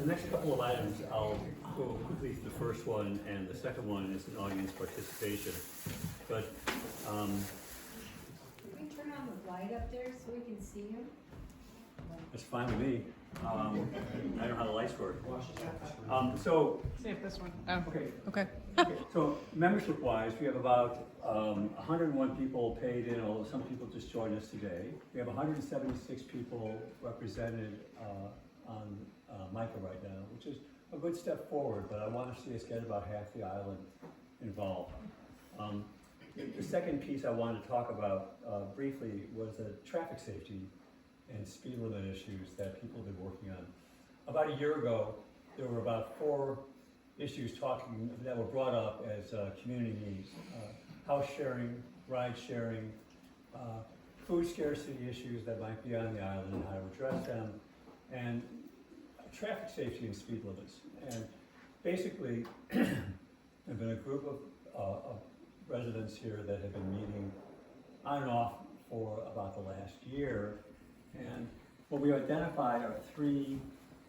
The next couple of items, I'll go quickly through the first one, and the second one is an audience participation. But, Can we turn on the light up there so we can see him? that's fine with me. I don't know how the lights work. So, See if this one. Oh, okay. okay. So membership-wise, we have about 101 people paid in, although some people just joined us today. We have 176 people represented on MICA right now, which is a good step forward, but I want to see us get about half the island involved. The second piece I wanted to talk about briefly was the traffic safety and speed limit issues that people have been working on. About a year ago, there were about 4 issues that were brought up as community needs. House sharing, ride sharing, food scarcity issues that might be on the island and how to address them, and traffic safety and speed limits. And basically, there have been a group of residents here that have been meeting on and off for about the last year. And what we identified are 3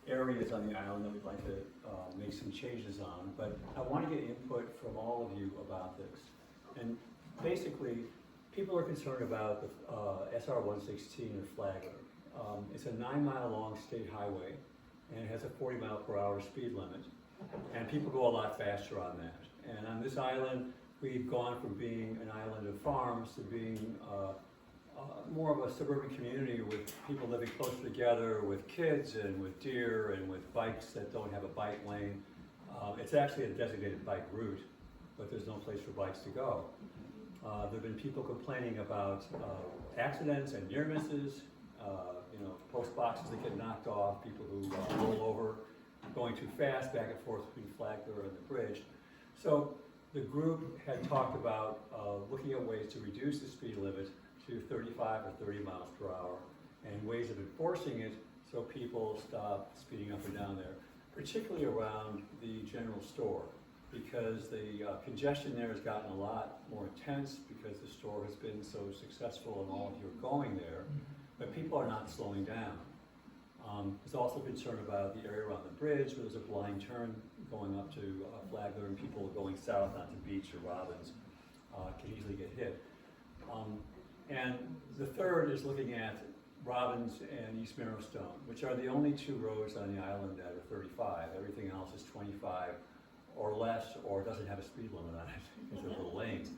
areas on the island that we'd like to make some changes on, but I want to get input from all of you about this. And basically, people are concerned about the SR 116 or Flagler. It's a 9-mile-long state highway, and it has a 40-mile-per-hour speed limit, and people go a lot faster on that. And on this island, we've gone from being an island of farms to being more of a suburban community with people living closer together, with kids and with deer and with bikes that don't have a bike lane. It's actually a designated bike route, but there's no place for bikes to go. There have been people complaining about accidents and near misses, post boxes that get knocked off, people who roll over, going too fast back and forth between Flagler and the bridge. So the group had talked about looking at ways to reduce the speed limit to 35 or 30 miles per hour, and ways of enforcing it so people stop speeding up and down there, particularly around the general store, because the congestion there has gotten a lot more intense because the store has been so successful and all of you are going there, but people are not slowing down. There's also concern about the area around the bridge where there's a blind turn going up to Flagler, and people going south onto Beach or Robbins can easily get hit. And the third is looking at Robbins and East Marrowstone, which are the only 2 roads on the island that are 35. Everything else is 25 or less, or doesn't have a speed limit on it because they're little lanes.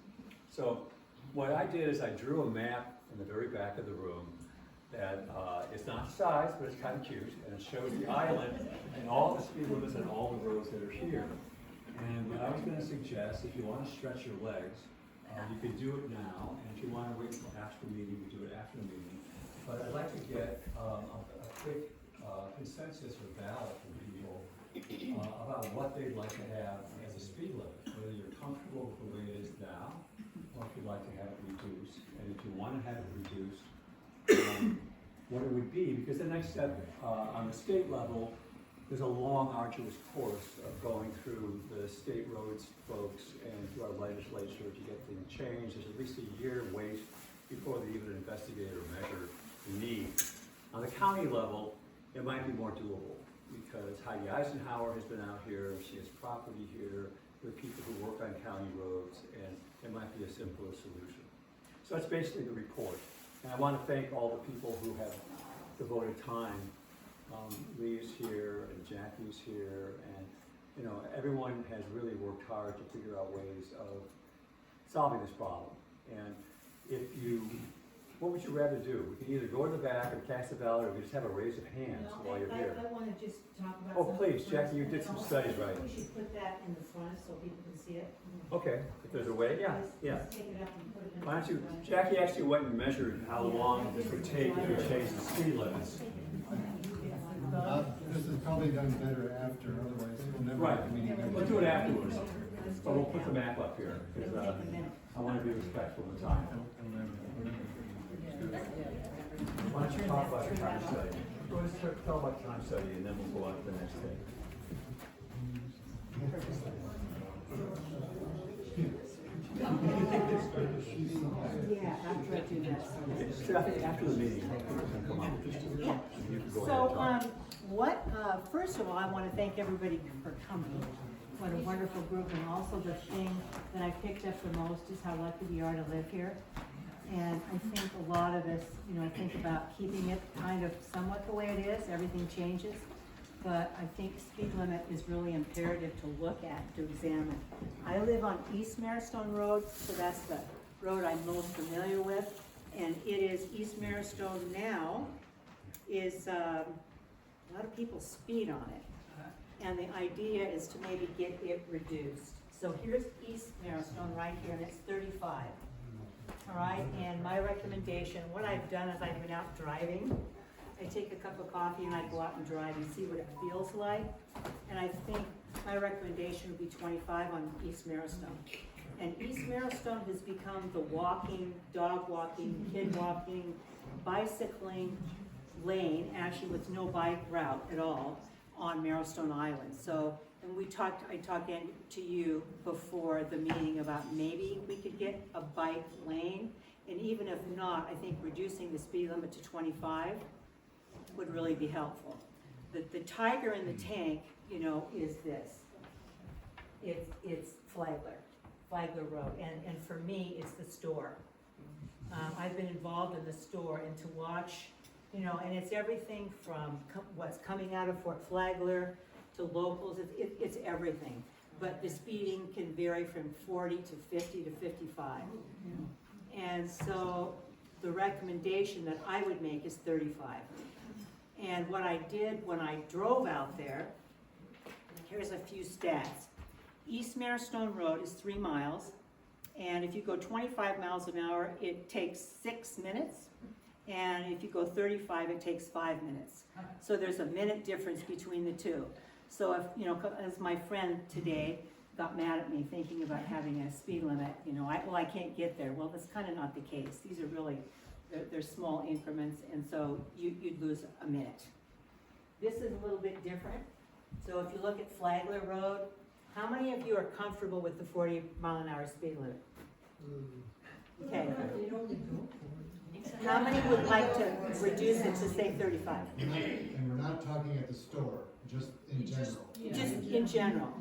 So what I did is I drew a map in the very back of the room that is not the size, but it's kind of cute, and it shows the island and all the speed limits and all the roads that are here. And what I was going to suggest, if you want to stretch your legs, you can do it now, and if you want to wait until after the meeting, we do it after the meeting. But I'd like to get a quick consensus or ballot from people about what they'd like to have as a speed limit, whether you're comfortable with the way it is now, or if you'd like to have it reduced. And if you want to have it reduced, what it would be, because the next step on the state level, there's a long, arduous course of going through the state roads folks and through our legislature to get things changed. There's at least a year wait before they even investigate or measure the need. On the county level, it might be more doable because Heidi Eisenhower has been out here, she has property here, there are people who work on county roads, and it might be a simpler solution. So that's basically the report. And I want to thank all the people who have devoted time. Lee's here and Jackie's here, and everyone has really worked hard to figure out ways of solving this problem. And what would you rather do? We can either go to the back or cast a ballot, or we just have a raise of hands while you're here. I want to just talk about. Oh, please, Jackie, you did some studies, right? We should put that in the front so people can see it. Okay, if there's a way, yeah. Let's take it up and put it in. Why don't you, Jackie actually went and measured how long this would take if we changed the speed limits. This is probably done better after, otherwise we'll never Right, have a meeting. we'll do it afterwards, but we'll put the map up here, because I want to be respectful of the time. Why don't you talk about the time study? Go ahead and tell about the time study, and then we'll go on to the next thing. Yeah, after I do this. So after the meeting, people can come up. Yeah. You can go So, ahead and talk. first of all, I want to thank everybody for coming. What a wonderful group, and also the thing that I picked up the most is how lucky we are to live here. And I think a lot of us, think about keeping it kind of somewhat the way it is, everything changes. But I think speed limit is really imperative to look at, to examine. I live on East Maristone Road, so that's the road I'm most familiar with. And it is, East Maristone now is, a lot of people speed on it. And the idea is to maybe get it reduced. So here's East Maristone right here, and it's 35. All right, and my recommendation, what I've done is I've been out driving. I take a cup of coffee and I go out and drive and see what it feels like. And I think my recommendation would be 25 on East Maristone. And East Maristone has become the walking, dog walking, kid walking, bicycling lane, actually with no bike route at all on Maristone Island. So, and I talked to you before the meeting about maybe we could get a bike lane. And even if not, I think reducing the speed limit to 25 would really be helpful. The tiger in the tank, is this. It's Flagler Road, and for me, it's the store. I've been involved in the store, and to watch, and it's everything from what's coming out of Fort Flagler to locals, it's everything. But the speeding can vary from 40 to 50 to 55. And so the recommendation that I would make is 35. And what I did when I drove out there, here's a few stats. East Maristone Road is 3 miles, and if you go 25 miles an hour, it takes 6 minutes, and if you go 35, it takes 5 minutes. So there's a minute difference between the two. So if, as my friend today got mad at me thinking about having a speed limit, I can't get there. Well, that's kind of not the case. These are really, they're small increments, and so you'd lose a minute. This is a little bit different. So if you look at Flagler Road, how many of you are comfortable with the 40-mile-an-hour speed limit? Okay. How many would like to reduce it to say 35? And we're not talking at the store, just in general. Just in general.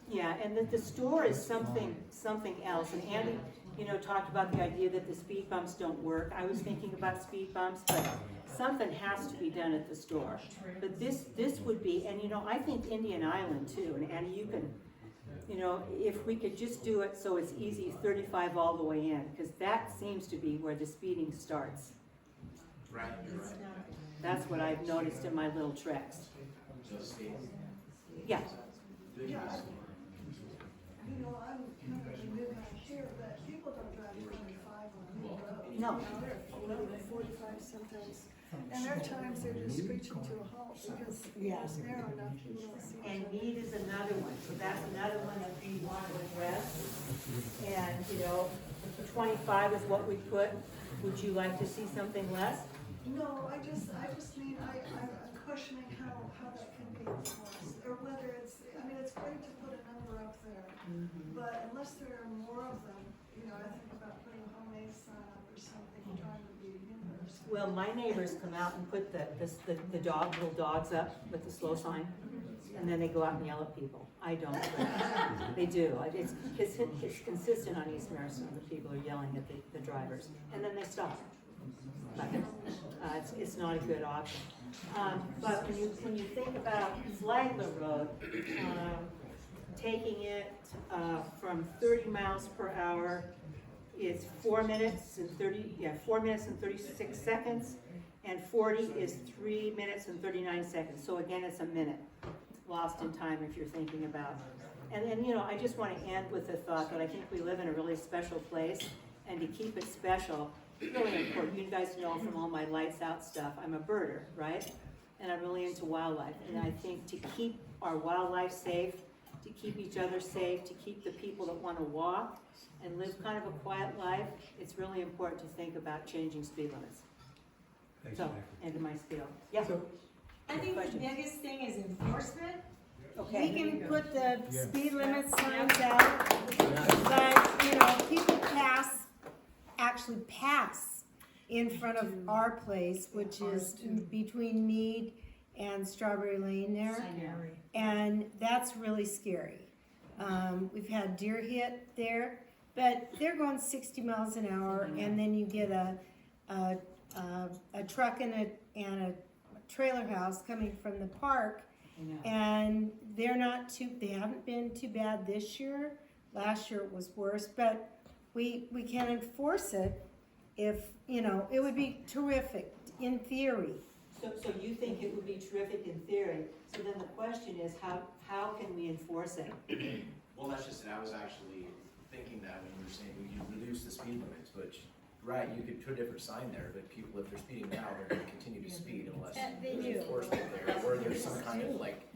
Yeah, and the store is something else. And Andy, talked about the idea that the speed bumps don't work. I was thinking about speed bumps, but something has to be done at the store. But this would be, and I think Indian Island too, and Andy, you can, if we could just do it so it's easy, 35 all the way in, because that seems to be where the speeding starts. Right. That's what I've noticed in my little treks. Yeah. I'm kind of new out here, but people don't drive 25 on the road. No. They're 40, 45 sometimes. And there are times they're just screeching to a halt because it's narrow enough, you don't see. And need is another one, so that's another one that we want to address. And, 25 is what we put. Would you like to see something less? No, I just mean, I'm questioning how that can be enforced, or whether it's great to put a number up there, but unless there are more of them, I think about putting a homemade sign up or something, trying to be universal. Well, my neighbors come out and put the little dogs up with the slow sign, and then they go out and yell at people. I don't. They do. It's consistent on East Maristone. The people are yelling at the drivers, and then they stop. But it's not a good option. But when you think about Flagler Road, taking it from 30 miles per hour, it's 4 minutes and 36 seconds, and 40 is 3 minutes and 39 seconds. So again, it's a minute lost in time if you're thinking about. And I just want to end with the thought that I think we live in a really special place, and to keep it special, it's really important. You guys know from all my lights out stuff, I'm a birder, right? And I'm really into wildlife. And I think to keep our wildlife safe, to keep each other safe, to keep the people that want to walk and live kind of a quiet life, it's really important to think about changing speed limits. Thanks, So, Jackie. end of my spiel. Yeah. I think the Question. biggest thing is enforcement. Okay. We can put the speed limit signs out, but, people pass actually pass in front of our place, which is between Mead and Strawberry Lane there. And that's really scary. We've had deer hit there, but they're going 60 miles an hour, and then you get a truck and a trailer house coming from the park, and they haven't been too bad this year. Last year it was worse, but we can enforce it if, it would be terrific in theory. So you think it would be terrific in theory, so then the question is, how can we enforce it? Well, that's just it. I was actually thinking that when you were saying we could reduce the speed limits, but, right, you could put a different sign there, but people, if they're speeding now, they're gonna continue to speed unless there's enforcement there, or there's some kind of like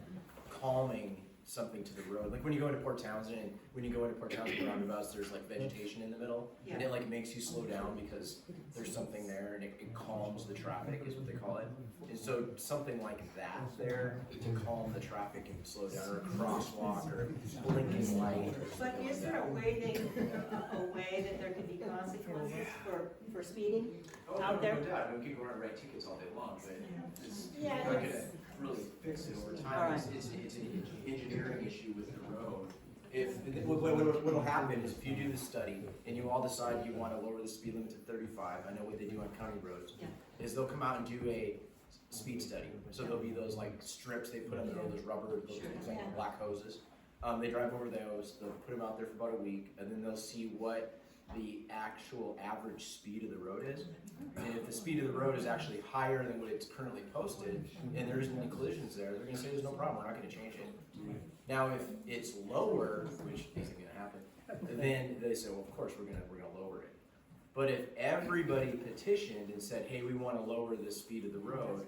calming something to the road. Like when you go into Port Townsend, roundabouts, there's like vegetation in the middle, and it like makes you slow down because there's something there, and it calms the traffic, is what they call it. And so something like that there to calm the traffic and slow down, or a crosswalk, or a blinking light. But is there a way that there can be consequences for speeding out there? No doubt. I mean, we could go around and write tickets all day long, but it's Yeah, not gonna really fix it over time. It's an engineering issue with the road. What'll happen is if you do the study and you all decide you want to lower the speed limit to 35, I know what they do on county roads, is they'll come out and do a speed study. So there'll be those like strips they put on the road, those rubber, those like black hoses. They drive over those, they'll put them out there for about a week, and then they'll see what the actual average speed of the road is. And if the speed of the road is actually higher than what it's currently posted, and there isn't any collisions there, they're gonna say there's no problem, we're not gonna change it. Now, if it's lower, which isn't gonna happen, then they say, well, of course, we're gonna lower it. But if everybody petitioned and said, hey, we wanna lower the speed of the road,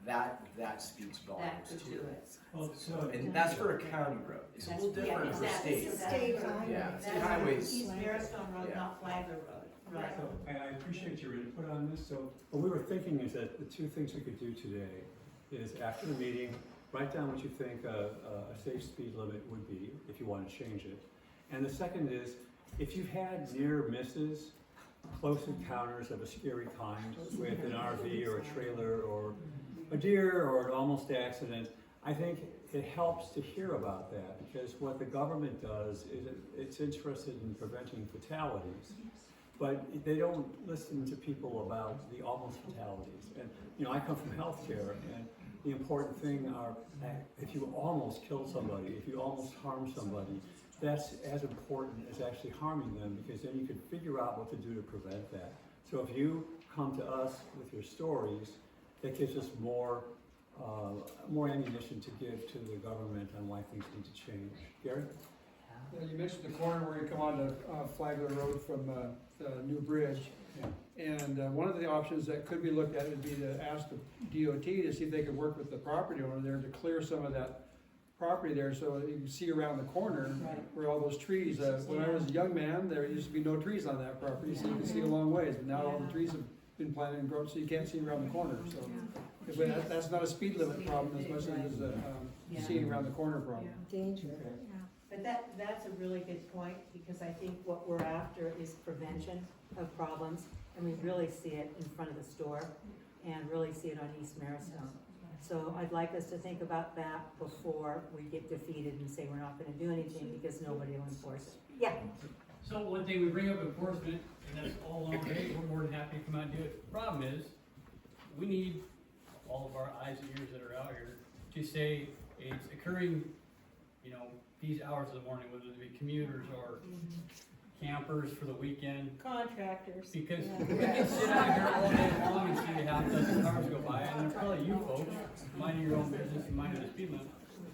that speaks volumes too. Well, so, And that's for a county road. It's a little different for state. State highway. Yeah, state highways. East Maristone Road, Yeah. not Flagler Road. Right. so I appreciate your input on this. So what we were thinking is that the two things we could do today is after the meeting, write down what you think a safe speed limit would be if you want to change it. And the second is, if you've had near misses, close encounters of a scary kind with an RV or a trailer or a deer or an almost accident, I think it helps to hear about that, because what the government does is it's interested in preventing fatalities, but they don't listen to people about the almost fatalities. And I come from healthcare, and the important thing are, if you almost kill somebody, if you almost harm somebody, that's as important as actually harming them, because then you can figure out what to do to prevent that. So if you come to us with your stories, that gives us more ammunition to give to the government on why things need to change. Gary? You mentioned the corner where you come onto Flagler Road from the new bridge. And one of the options that could be looked at would be to ask the DOT to see if they could work with the property owner there to clear some of that property there, so you can see around the corner where all those trees. When I was a young man, there used to be no trees on that property, so you can see a long ways. But now all the trees have been planted and grown, so you can't see around the corner. So but that's not a speed limit problem as much as it is a seeing around the corner problem. Danger. But that's a really good point, because I think what we're after is prevention of problems, and we really see it in front of the store, and really see it on East Maristone. So I'd like us to think about that before we get defeated and say we're not gonna do anything because nobody will enforce it. Yeah. So one thing, we bring up enforcement, and that's all on, hey, we're more than happy to come out and do it. The problem is, we need all of our eyes and ears that are out here to say it's occurring, these hours of the morning, whether it be commuters or campers for the weekend. Contractors. Because we can sit out here all day long and see half a dozen cars go by, and they're probably you folks, minding your own business and minding the speed limit.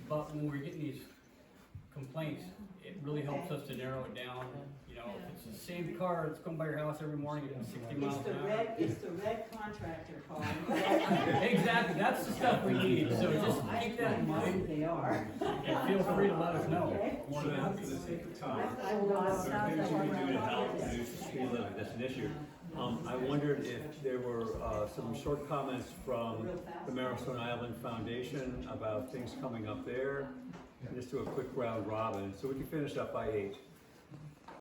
But when we're getting these complaints, it really helps us to narrow it down. If it's the same car that's going by your house every morning at 60 miles an hour. It's the red contractor calling. Exactly, that's the stuff we need, so just keep that in mind. They are. And feel free to let us know. More than happy. For the sake of time, I will. there are things we can do to help reduce the speed limit, that's an issue. I wondered if there were some short comments from the Maristone Island Foundation about things coming up there. Just do a quick round robin, so we can finish up by 8.